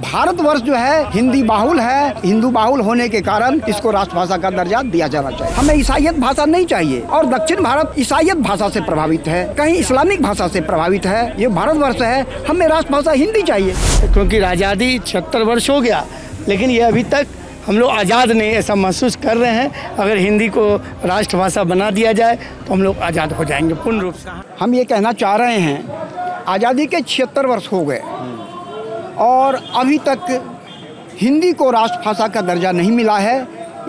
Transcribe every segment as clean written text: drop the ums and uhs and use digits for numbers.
भारतवर्ष जो है हिंदी बाहुल है, हिंदू बाहुल होने के कारण इसको राष्ट्रभाषा का दर्जा दिया जाना चाहिए। हमें ईसाईयत भाषा नहीं चाहिए और दक्षिण भारत ईसाईयत भाषा से प्रभावित है, कहीं इस्लामिक भाषा से प्रभावित है। ये भारतवर्ष है, हमें राष्ट्रभाषा हिंदी चाहिए। क्योंकि आज़ादी 76 वर्ष हो गया, लेकिन ये अभी तक हम लोग आज़ाद नहीं ऐसा महसूस कर रहे हैं। अगर हिंदी को राष्ट्रभाषा बना दिया जाए तो हम लोग आज़ाद हो जाएंगे पूर्ण रूप से। हम ये कहना चाह रहे हैं आज़ादी के 76 वर्ष हो गए और अभी तक हिंदी को राष्ट्रभाषा का दर्जा नहीं मिला है।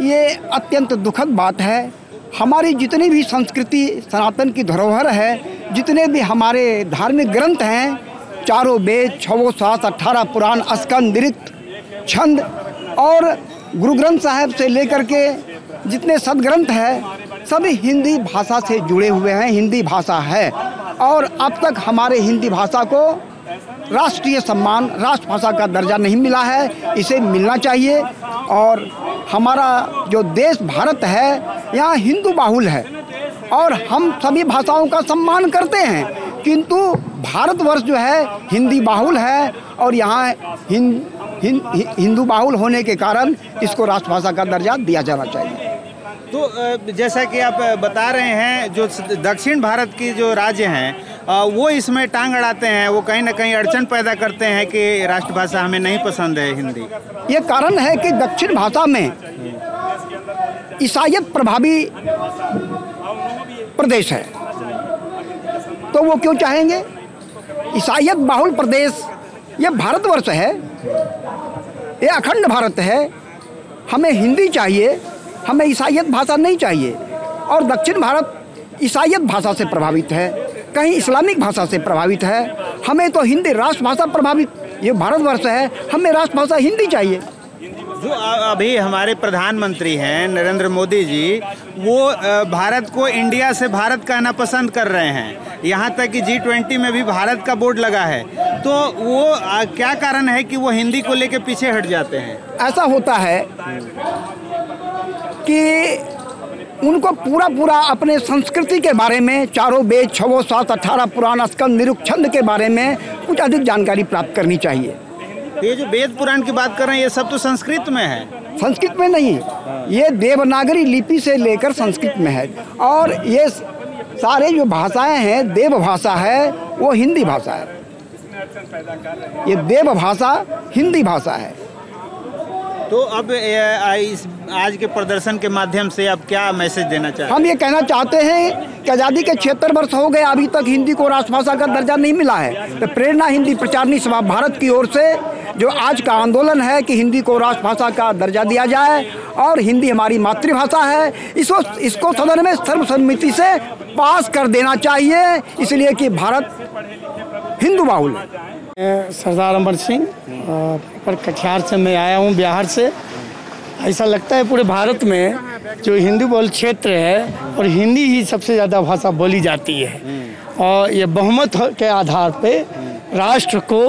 ये अत्यंत दुखद बात है। हमारी जितनी भी संस्कृति सनातन की धरोहर है, जितने भी हमारे धार्मिक ग्रंथ हैं, चारों वेद, 6 शास्त्र, 18 पुराण, स्कंद, ऋत, छंद और गुरु ग्रंथ साहिब से लेकर के जितने सदग्रंथ हैं सभी हिंदी भाषा से जुड़े हुए हैं। हिंदी भाषा है और अब तक हमारे हिंदी भाषा को राष्ट्रीय सम्मान, राष्ट्रभाषा का दर्जा नहीं मिला है। इसे मिलना चाहिए। और हमारा जो देश भारत है यहाँ हिंदू बाहुल है और हम सभी भाषाओं का सम्मान करते हैं, किंतु भारतवर्ष जो है हिंदी बाहुल है और यहाँ हिंदू बाहुल होने के कारण इसको राष्ट्रभाषा का दर्जा दिया जाना चाहिए। तो जैसा कि आप बता रहे हैं, जो दक्षिण भारत की जो राज्य हैं वो इसमें टांग अड़ाते हैं, वो कहीं ना कहीं अड़चन पैदा करते हैं कि राष्ट्रभाषा हमें नहीं पसंद है हिंदी। ये कारण है कि दक्षिण भाषा में ईसाईयत प्रभावी प्रदेश है, तो वो क्यों चाहेंगे? ईसाईयत बाहुल प्रदेश ये भारतवर्ष है, ये अखंड भारत है। हमें हिंदी चाहिए, हमें ईसाईयत भाषा नहीं चाहिए। और दक्षिण भारत ईसाईयत भाषा से प्रभावित है, कहीं इस्लामिक भाषा से प्रभावित है। हमें तो हिंदी राष्ट्रभाषा प्रभावित, ये भारतवर्ष है, हमें राष्ट्रभाषा हिंदी चाहिए। जो अभी हमारे प्रधानमंत्री हैं नरेंद्र मोदी जी, वो भारत को इंडिया से भारत कहना पसंद कर रहे हैं। यहाँ तक कि G20 में भी भारत का बोर्ड लगा है। तो वो क्या कारण है कि वो हिंदी को लेके पीछे हट जाते हैं? ऐसा होता है कि उनको पूरा अपने संस्कृति के बारे में, चारों वेद, 6 शास्त्र, 18 पुराण, स्कंद, ऋत, छंद के बारे में कुछ अधिक जानकारी प्राप्त करनी चाहिए। ये जो वेद पुराण की बात कर रहे हैं, ये सब तो संस्कृत में है। संस्कृत में नहीं, ये देवनागरी लिपि से लेकर संस्कृत में है। और ये सारे जो भाषाएं हैं, देव भाषा है वो हिंदी भाषा है। ये देव भाषा हिंदी भाषा है। तो अब आज के प्रदर्शन के माध्यम से आप क्या मैसेज देना चाहते हैं? हम ये कहना चाहते हैं कि आज़ादी के 76 वर्ष हो गए, अभी तक हिंदी को राष्ट्रभाषा का दर्जा नहीं मिला है। तो प्रेरणा हिंदी प्रचारणी सभा भारत की ओर से जो आज का आंदोलन है कि हिंदी को राष्ट्रभाषा का दर्जा दिया जाए और हिंदी हमारी मातृभाषा है, इसको सदन में सर्वसम्मति से पास कर देना चाहिए, इसलिए कि भारत हिंदू बाहुल है। सरदार अमर सिंह पर कटिहार से मैं आया हूँ, बिहार से। ऐसा लगता है पूरे भारत में जो हिंदू बहुल क्षेत्र है और हिंदी ही सबसे ज़्यादा भाषा बोली जाती है और ये बहुमत के आधार पे राष्ट्र को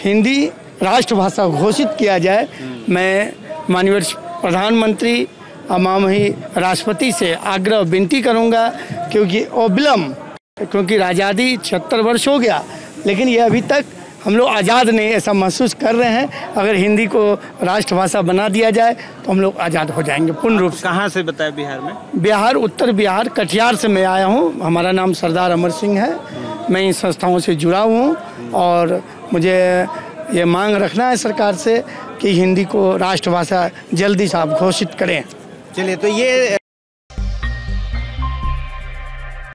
हिंदी राष्ट्रभाषा घोषित किया जाए। मैं माननीय प्रधानमंत्री माननीय राष्ट्रपति से आग्रह विनती करूँगा, क्योंकि आज़ादी 76 वर्ष हो गया, लेकिन ये अभी तक हम लोग आज़ाद नहीं ऐसा महसूस कर रहे हैं। अगर हिंदी को राष्ट्रभाषा बना दिया जाए तो हम लोग आज़ाद हो जाएंगे पूर्ण रूप से। कहाँ से बताया? बिहार में? बिहार, उत्तर बिहार, कटिहार से मैं आया हूँ। हमारा नाम सरदार अमर सिंह है। मैं इन संस्थाओं से जुड़ा हूँ और मुझे ये मांग रखना है सरकार से कि हिंदी को राष्ट्रभाषा जल्दी से आप घोषित करें। चलिए, तो ये